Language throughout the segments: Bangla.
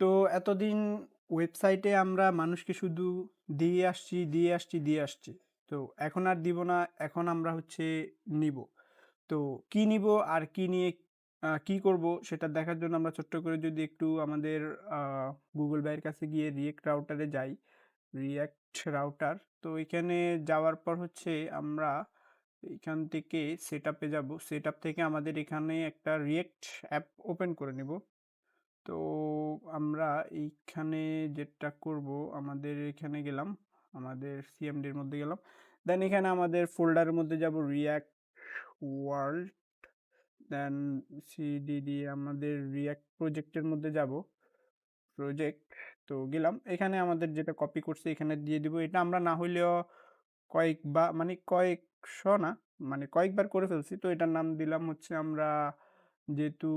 তো এতদিন ওয়েবসাইটে আমরা মানুষকে শুধু দিয়ে আসছি, দিয়ে আসছি, দিয়ে আসছি। তো এখন আর দিব না। এখন আমরা হচ্ছে নিবো। তো কি নিবো আর কি নিয়ে কি করব সেটা দেখার জন্য আমরা ছোট্ট করে যদি একটু আমাদের আ Google ভাইয়ের কাছে গিয়ে React রাউটারে যাই। React router. তো এখানে যাওয়ার পর হচ্ছে আমরা এখান থেকে সেটআপ এ যাবো। সেটআপ থেকে আমাদের এখানে একটা React অ্যাপ ওপেন করে নিব। তো আমরা এইখানে যেটা করব আমাদের এখানে গেলাম। আমাদের সিএমডির মধ্যে গেলাম। দেন এখানে আমাদের ফোল্ডারের মধ্যে যাব React ওয়ার্ল্ড। দেন সিডি দিয়ে আমাদের React প্রজেক্টের মধ্যে যাব। প্রজেক্ট তো গেলাম। এখানে আমাদের যেটা কপি করছি এখানে দিয়ে দিব। এটা আমরা না হইলেও মানে কয়েকশো না, মানে কয়েকবার করে ফেলছি। তো এটার নাম দিলাম হচ্ছে আমরা যেহেতু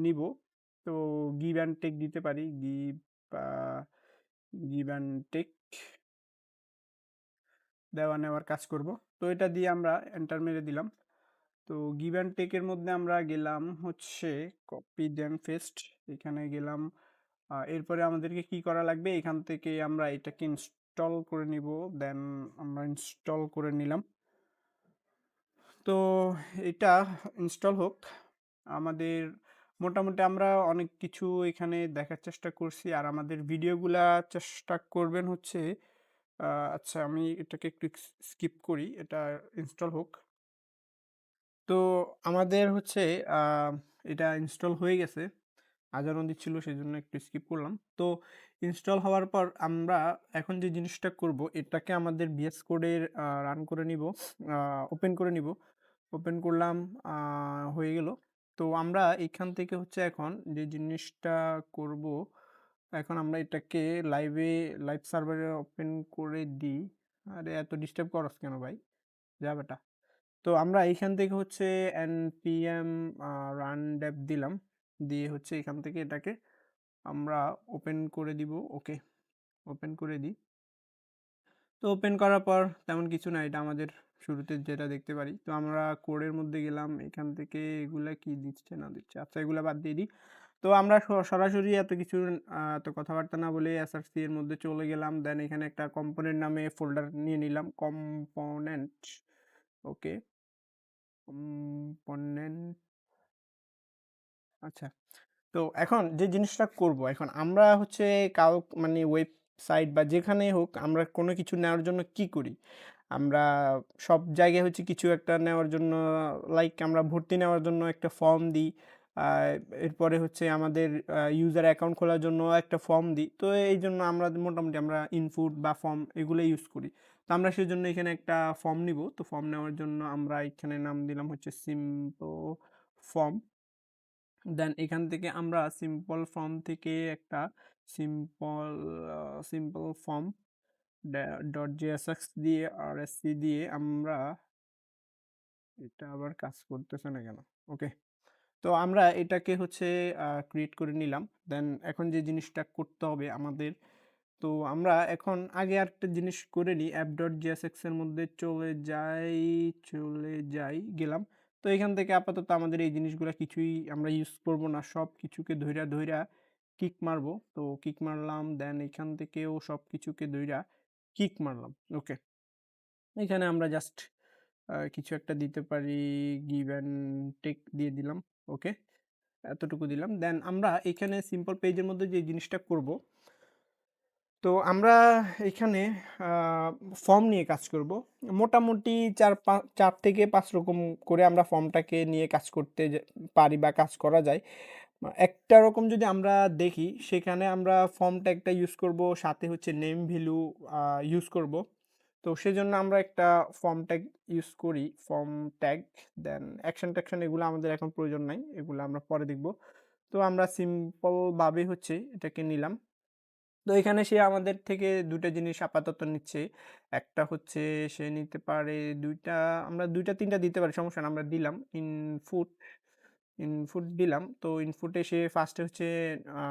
নিবো তো give and take দিতে পারি। আ give and take দেওয়া নেওয়ার কাজ করব। তো এটা দিয়ে আমরা এন্টার মেরে দিলাম। তো give and take এর মধ্যে আমরা গেলাম হচ্ছে কপি দেন পেস্ট এখানে গেলাম। এরপরে আমাদেরকে কি করা লাগবে? এখান থেকে আমরা এটাকে ইনস্টল করে নিব। দেন আমরা ইনস্টল করে নিলাম। তো এটা ইনস্টল হোক। আমাদের মোটামুটি আমরা অনেক কিছু এখানে দেখার চেষ্টা করছি। আর আমাদের ভিডিওগুলা চেষ্টা করবেন হচ্ছে আ আচ্ছা আমি এটাকে একটু স্কিপ করি। এটা ইনস্টল হোক। তো আমাদের হচ্ছে আ এটা ইনস্টল হয়ে গেছে। আজানও দিচ্ছিল সেজন্য একটু স্কিপ করলাম। তো ইনস্টল হওয়ার পর আমরা এখন যে জিনিসটা করব এটাকে আমাদের VS কোডের রান করে নিব। আ ওপেন করে নিব। ওপেন করলাম আ হয়ে গেল। তো আমরা এখান থেকে হচ্ছে এখন যে জিনিসটা করব, এখন আমরা এটাকে লাইভ সার্ভারে ওপেন করে দিই। আরে এত ডিস্টার্ব করস কেন ভাই? যা বেটা। তো আমরা এইখান থেকে হচ্ছে npm run dev দিলাম। দিয়ে হচ্ছে এখান থেকে এটাকে আমরা ওপেন করে দিব। ওকে, ওপেন করে দিই। তো ওপেন করার পর তেমন কিছু না। এটা আমাদের শুরুতে যেটা দেখতে পারি। তো আমরা কোডের মধ্যে গেলাম। এখান থেকে এগুলা কি দিচ্ছে না দিচ্ছে। আচ্ছা এগুলা বাদ দিয়ে দিই। তো আমরা সরাসরি এত কিছু এত কথাবার্তা না বলে src এর মধ্যে চলে গেলাম। দেন এখানে একটা কম্পোনেন্ট নামে ফোল্ডার নিয়ে নিলাম। কম্পোনেন্ট ওকে, কম্পোনেন্ট আচ্ছা। তো এখন যে জিনিসটা করব, এখন আমরা হচ্ছে কাউ মানে ওয়েবসাইট বা যেখানেই হোক আমরা কোনো কিছু নেওয়ার জন্য কি করি? আমরা সব জায়গায় হচ্ছে কিছু একটা নেওয়ার জন্য লাইক আমরা ভর্তি নেওয়ার জন্য একটা ফর্ম দিই। আ এরপরে হচ্ছে আমাদের ইউজার অ্যাকাউন্ট খোলার জন্য একটা ফর্ম দিই। তো এইজন্য আমরা মোটামুটি আমরা ইনপুট বা ফর্ম এগুলো ইউজ করি। তো আমরা সেজন্য এখানে একটা ফর্ম নিবো। তো ফর্ম নেওয়ার জন্য আমরা এখানে নাম দিলাম হচ্ছে সিম্পল ফর্ম। দেন এখান থেকে আমরা সিম্পল ফর্ম থেকে একটা simple simple form dot JSX দিয়ে আরএসসি দিয়ে আমরা এটা আবার কাজ করতেছে না কেন? ওকে। তো আমরা এটাকে হচ্ছে ক্রিয়েট করে নিলাম। দেন এখন যে জিনিসটা করতে হবে আমাদের, তো আমরা এখন আগে আরেকটা জিনিস করে নিই। app.jsx এর মধ্যে গেলাম। তো এখান থেকে আপাতত আমাদের এই জিনিসগুলা কিছুই আমরা ইউজ করব না। সব কিছুকে ধইরা কিক মারবো। তো কিক মারলাম। দেন এখান থেকেও সবকিছুকে ধইরা কিক মারলাম। ওকে। এখানে আমরা জাস্ট কিছু একটা দিতে পারি। give and take দিয়ে দিলাম। ওকে। এতটুকু দিলাম। দেন আমরা এখানে সিম্পল পেজের মধ্যে যে জিনিসটা করব, তো আমরা এখানে আ ফর্ম নিয়ে কাজ করব। মোটামুটি ৪ থেকে ৫ রকম করে আমরা ফর্মটাকে নিয়ে কাজ করতে পারি বা কাজ করা যায়। একটা রকম যদি আমরা দেখি সেখানে আমরা ফর্মটা একটা ইউজ করব, সাথে হচ্ছে নেম ভ্যালু ইউজ করব। তো সেজন্য আমরা একটা ফর্ম ট্যাগ ইউজ করি। ফর্ম ট্যাগ দেন অ্যাকশন-ট্যাকশন এগুলো আমাদের এখন প্রয়োজন নাই। এগুলো আমরা পরে দেখব। তো আমরা সিম্পল ভাবে হচ্ছে এটাকে নিলাম। তো এখানে সে আমাদের থেকে ২ টা জিনিস আপাতত নিচ্ছে। একটা হচ্ছে সে নিতে পারে ২ টা, আমরা ২ টা ৩ টা দিতে পারি, সমস্যা না। আমরা দিলাম ইনপুট দিলাম। তো ইনপুটে সে ফার্স্ট এ হচ্ছে আ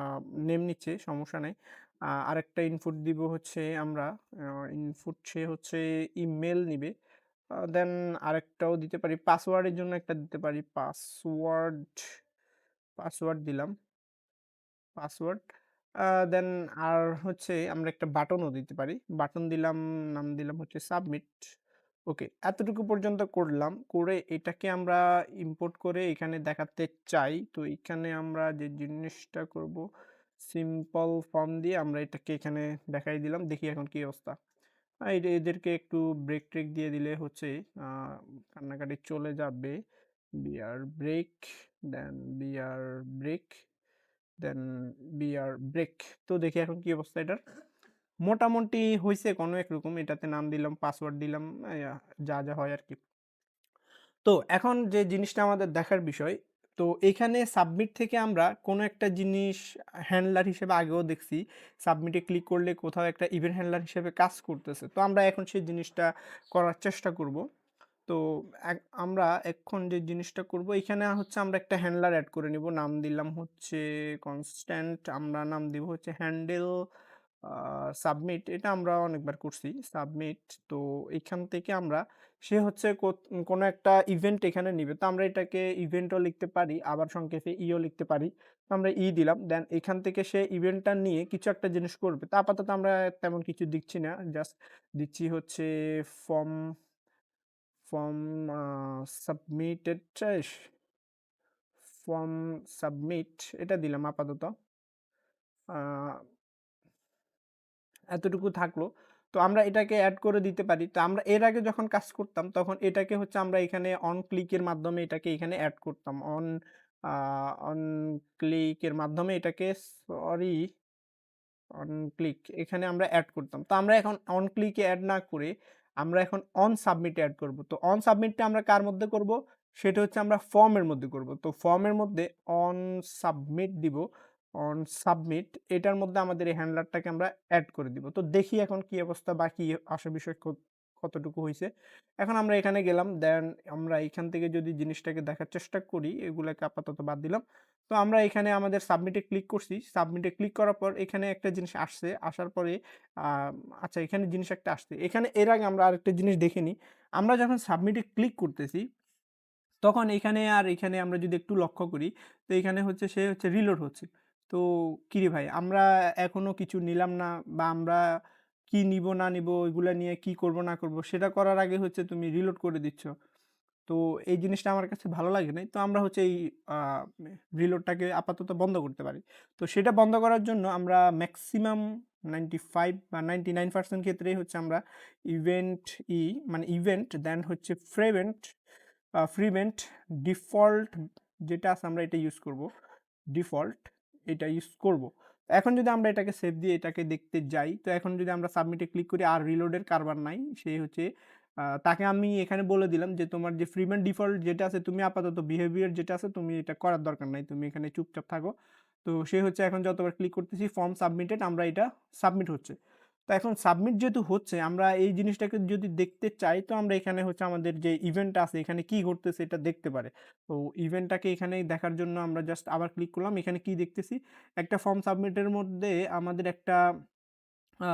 নেম নিচ্ছে, সমস্যা নাই। আরেকটা ইনপুট দিব হচ্ছে আমরা আ ইনপুট সে হচ্ছে ইমেইল নিবে। দেন আরেকটাও দিতে পারি। পাসওয়ার্ডের জন্য একটা দিতে পারি। পাসওয়ার্ড দিলাম। পাসওয়ার্ড। দেন আর হচ্ছে আমরা একটা বাটনও দিতে পারি। বাটন দিলাম, নাম দিলাম হচ্ছে সাবমিট। ওকে, এতটুকু পর্যন্ত করলাম। করে এটাকে আমরা ইম্পোর্ট করে এখানে দেখাতে চাই। তো এখানে আমরা যে জিনিসটা করব, সিম্পল ফর্ম দিয়ে আমরা এটাকে এখানে দেখাই দিলাম। দেখি এখন কি অবস্থা। এদেরকে একটু ব্রেক ট্রেক দিয়ে দিলে হচ্ছে আ কান্নাকাটি চলে যাবে। বিআর ব্রেক, দেন বিআর ব্রেক, দেন বিআর ব্রেক। তো দেখি এখন কি অবস্থা এটার। মোটামুটি হইছে কোনো একরকম। এটাতে নাম দিলাম, পাসওয়ার্ড দিলাম, যা, যা হয় আরকি। তো এখন যে জিনিসটা আমাদের দেখার বিষয়, তো এইখানে সাবমিট থেকে আমরা কোনো একটা জিনিস হ্যান্ডলার হিসেবে আগেও দেখছি। সাবমিটে ক্লিক করলে কোথাও একটা ইভেন্ট হ্যান্ডলার হিসেবে কাজ করতেছে। তো আমরা এখন সেই জিনিসটা করার চেষ্টা করব। তো আমরা এখন যে জিনিসটা করব, এখানে হচ্ছে আমরা একটা হ্যান্ডলার এড করে নিব। নাম দিলাম হচ্ছে কনস্ট্যান্ট, আমরা নাম দিব হচ্ছে হ্যান্ডেল সাবমিট। এটা আমরা অনেকবার করছি সাবমিট। তো এখান থেকে আমরা সে হচ্ছে কোনো একটা ইভেন্ট এখানে নিবে। তো আমরা এটাকে ইভেন্টও লিখতে পারি, আবার সংক্ষেপে ইও লিখতে পারি। তো আমরা দিলাম। দেন এখান থেকে সে ইভেন্টটা নিয়ে কিছু একটা জিনিস করবে। তো আপাতত আমরা তেমন কিছু দিচ্ছি না। জাস্ট দিচ্ছি হচ্ছে form form submitted form submit এটা দিলাম আপাতত। আ এতটুকু থাকলো। তো আমরা এটাকে এড করে দিতে পারি। তো আমরা এর আগে যখন কাজ করতাম তখন এটাকে হচ্ছে আমরা এখানে অন ক্লিক এর মাধ্যমে এটাকে এখানে এড করতাম। আ অন ক্লিক এর মাধ্যমে এটাকে সরি অন ক্লিক এখানে আমরা এড করতাম। তো আমরা এখন অন ক্লিক এ এড না করে আমরা এখন অন সাবমিট এ এড করব। তো অন সাবমিটটা আমরা কার মধ্যে করব? সেটা হচ্ছে আমরা ফর্মের মধ্যে করব। তো ফর্মের মধ্যে অন সাবমিট দিব। অন সাবমিট এটার মধ্যে আমাদের এই হ্যান্ডলারটাকে আমরা এড করে দিব। তো দেখি এখন কি অবস্থা বা কি আসার বিষয় কতটুকু হইছে। এখন আমরা এখানে গেলাম। দেন আমরা এখান থেকে যদি জিনিসটাকে দেখার চেষ্টা করি, এগুলাকে আপাতত বাদ দিলাম। তো আমরা এখানে আমাদের সাবমিটে ক্লিক করছি। সাবমিটে ক্লিক করার পর এখানে একটা জিনিস আসছে। আসার পরে আ আচ্ছা এখানে জিনিস একটা আসছে। এখানে এর আগে আমরা আরেকটা জিনিস দেখে নিই। আমরা যখন সাবমিটে ক্লিক করতেছি, তখন এখানে আর এখানে আমরা যদি একটু লক্ষ্য করি, তো এখানে হচ্ছে সে হচ্ছে রিলোড হচ্ছে। তো কিরে ভাই আমরা এখনো কিছু নিলাম না বা আমরা কি নিবো না নিবো এগুলা নিয়ে কি করব না করব সেটা করার আগে হচ্ছে তুমি রিলোড করে দিচ্ছ। তো এই জিনিসটা আমার কাছে ভালো লাগে নাই। তো আমরা হচ্ছে এই আ রিলোডটাকে আপাতত বন্ধ করতে পারি। তো সেটা বন্ধ করার জন্য আমরা মেক্সিমাম 95 বা 99% ক্ষেত্রেই হচ্ছে আমরা ইভেন্ট মানে ইভেন্ট দেন হচ্ছে প্রিভেন্ট ডিফল্ট যেটা আছে আমরা এটা ইউজ করব। ডিফল্ট এটা ইউজ করব। এখন যদি আমরা এটাকে সেভ দিয়ে এটাকে দেখতে যাই, তো এখন যদি আমরা সাবমিটে ক্লিক করি আর রিলোডের কারবার নাই। সে হচ্ছে তাকে আমি এখানে বলে দিলাম যে তোমার যে প্রিভেন্ট ডিফল্ট যেটা আছে তুমি আপাতত বিহেভিয়ার যেটা আছে তুমি এটা করার দরকার নাই। তুমি এখানে চুপচাপ থাকো। তো সে হচ্ছে এখন যতবার ক্লিক করতেছি ফর্ম সাবমিটেড আমরা এটা সাবমিট হচ্ছে। তো এখন সাবমিট যেহেতু হচ্ছে আমরা এই জিনিসটাকে যদি দেখতে চাই তো আমরা এখানে হচ্ছে আমাদের যে ইভেন্ট আছে এখানে কি ঘটতেছে এটা দেখতে পারে। তো ইভেন্টটাকে এখানে দেখার জন্য আমরা জাস্ট আবার ক্লিক করলাম। এখানে কি দেখতেছি? একটা ফর্ম সাবমিটের মধ্যে আমাদের একটা আ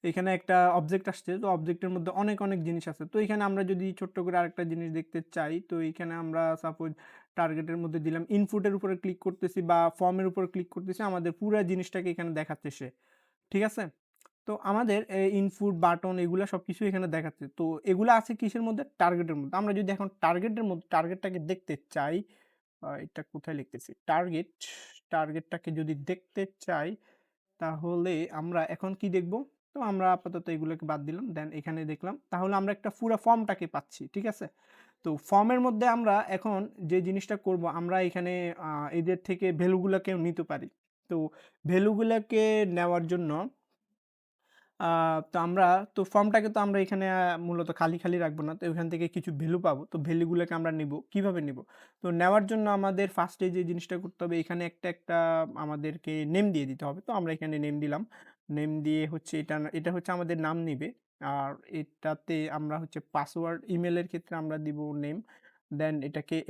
এখানে একটা অবজেক্ট আসছে। তো অবজেক্টের মধ্যে অনেক, অনেক জিনিস আছে। তো এখানে আমরা যদি ছোট্ট করে আরেকটা জিনিস দেখতে চাই, তো এইখানে আমরা সাপোজ টার্গেটের মধ্যে দিলাম ইনপুটের উপরে ক্লিক করতেছি বা ফর্মের উপর ক্লিক করতেছি। আমাদের পুরা জিনিসটাকে এখানে দেখাচ্ছে সে। ঠিক আছে? তো আমাদের ইনপুট বাটন এগুলা সবকিছু এখানে দেখাচ্ছে। তো এগুলা আছে কিসের মধ্যে? টার্গেটের মধ্যে। আমরা যদি এখন টার্গেটটাকে দেখতে চাই, এটা কোথায় লিখতেছি? টার্গেটটাকে যদি দেখতে চাই তাহলে আমরা এখন কি দেখব? তো আমরা আপাতত এগুলোকে বাদ দিলাম। দেন এখানে দেখলাম। তাহলে আমরা একটা পুরা ফর্মটাকে পাচ্ছি। ঠিক আছে? তো ফর্মের মধ্যে আমরা এখন যে জিনিসটা করব আমরা এখানে আ এদের থেকে ভ্যালু গুলাকেও নিতে পারি। তো ভ্যালু গুলাকে নেওয়ার জন্য আ তো আমরা তো ফর্মটাকে তো আমরা এখানে মূলত খালি, খালি রাখবো না। তো ওখান থেকে কিছু ভ্যালু পাবো। তো ভ্যালু গুলাকে আমরা নিবো। কিভাবে নিবো? তো নেওয়ার জন্য আমাদের ফার্স্ট এ যে জিনিসটা করতে হবে এখানে একটা আমাদেরকে নেম দিয়ে দিতে হবে। তো আমরা এখানে নেম দিলাম। নেম দিয়ে হচ্ছে এটা হচ্ছে আমাদের নাম নিবে। আর এটাতে আমরা হচ্ছে পাসওয়ার্ড ইমেইলের ক্ষেত্রে আমরা দিব নেম। দেন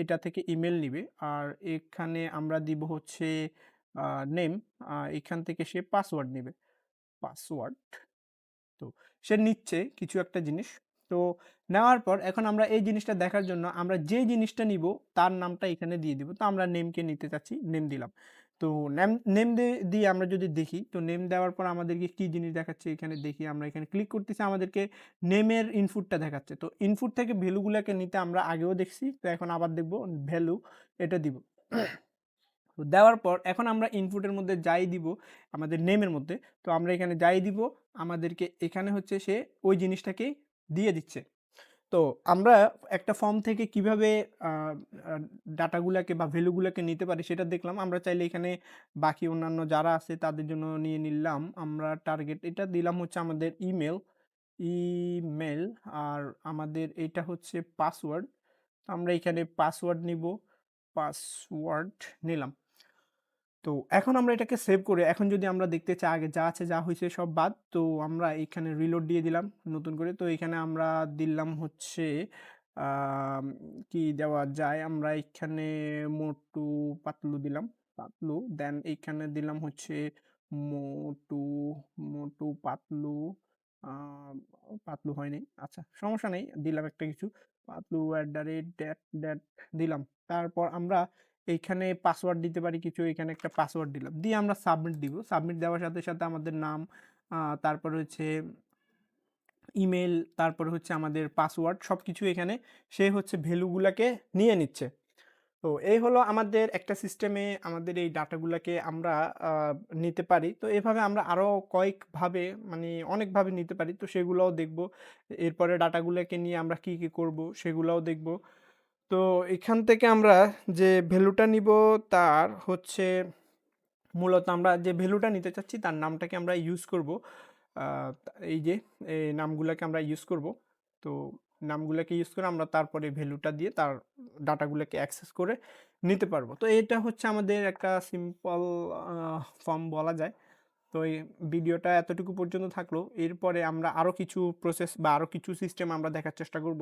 এটা থেকে ইমেইল নিবে। আর এখানে আমরা দিব হচ্ছে আ নেম। এখান থেকে সে পাসওয়ার্ড নিবে। পাসওয়ার্ড তো সে নিচ্ছে কিছু একটা জিনিস। তো নেওয়ার পর এখন আমরা এই জিনিসটা দেখার জন্য আমরা যে জিনিসটা নিবো তার নামটা এখানে দিয়ে দিব। তো আমরা নেমকে নিতে চাচ্ছি, নেম দিলাম। তো নেম দিয়ে আমরা যদি দেখি, তো নেম দেওয়ার পর আমাদেরকে কি জিনিস দেখাচ্ছে এখানে দেখি, আমরা এখানে ক্লিক করতেছি, আমাদেরকে নেমের ইনপুটটা দেখাচ্ছে। তো ইনপুট থেকে ভ্যালুগুলাকে নিতে আমরা আগেও দেখছি, তো এখন আবার দেখব ভ্যালু এটা দিব। তো দেওয়ার পর এখন আমরা ইনপুটের মধ্যে যাই দিব আমাদের নেমের মধ্যে, তো আমরা এখানে যাই দিব আমাদেরকে এখানে হচ্ছে সে ওই জিনিসটাকেই দিয়ে দিচ্ছে। তো আমরা একটা ফর্ম থেকে কিভাবে আ আ ডাটাগুলাকে বা ভ্যালুগুলাকে নিতে পারি সেটা দেখলাম। আমরা চাইলে এখানে বাকি অন্যান্য যারা আছে তাদের জন্য নিয়ে নিলাম। আমরা টার্গেট এটা দিলাম হচ্ছে আমাদের ইমেইল আর আমাদের এটা হচ্ছে পাসওয়ার্ড। আমরা এখানে পাসওয়ার্ড নিবো। পাসওয়ার্ড নিলাম। তো এখন আমরা এটাকে সেভ করে এখন যদি আমরা দেখতে চাই আগে যা আছে যা হইছে সব বাদ। তো আমরা এখানে রিলোড দিয়ে দিলাম নতুন করে। তো এখানে আমরা দিলাম হচ্ছে আম কি দেওয়া যায়? আমরা এখানে মোটু পাতলু দিলাম। পাতলু দেন এইখানে দিলাম হচ্ছে মোটু, মোটু পাতলু আ পাতলু হয়নি। আচ্ছা সমস্যা নেই। দিলাম একটা কিছু। পাতলু @dat দিলাম। তারপর আমরা এইখানে পাসওয়ার্ড দিতে পারি কিছু, এখানে একটা পাসওয়ার্ড দিলাম। দিয়ে আমরা সাবমিট দিব। সাবমিট দেওয়ার সাথে, সাথে আমাদের নাম, তারপরে হচ্ছে ইমেইল, তারপরে হচ্ছে আমাদের পাসওয়ার্ড সবকিছু এখানে সে হচ্ছে ভ্যালুগুলাকে নিয়ে নিচ্ছে। তো এই হলো আমাদের একটা সিস্টেমে আমাদের এই ডাটাগুলাকে আমরা আ নিতে পারি। তো এভাবে আমরা আরো কয়েকভাবে মানে অনেকভাবে নিতে পারি। তো সেগুলাও দেখব। এরপরে ডাটাগুলাকে নিয়ে আমরা কি, কি করব সেগুলাও দেখব। তো এখান থেকে আমরা যে ভ্যালুটা নিব তার হচ্ছে মূলত আমরা যে ভ্যালুটা নিতে চাচ্ছি তার নামটাকে আমরা ইউজ করব। আ এই যে এই নামগুলাকে আমরা ইউজ করব। তো নামগুলাকে ইউজ করে আমরা তারপরে ভ্যালুটা দিয়ে তার ডাটাগুলাকে অ্যাক্সেস করে নিতে পারবো। তো এটা হচ্ছে আমাদের একটা সিম্পল আ ফর্ম বলা যায়। তো এই ভিডিওটা এতটুকু পর্যন্ত থাকলো। এরপরে আমরা আরো কিছু প্রসেস বা আরো কিছু সিস্টেম আমরা দেখার চেষ্টা করব।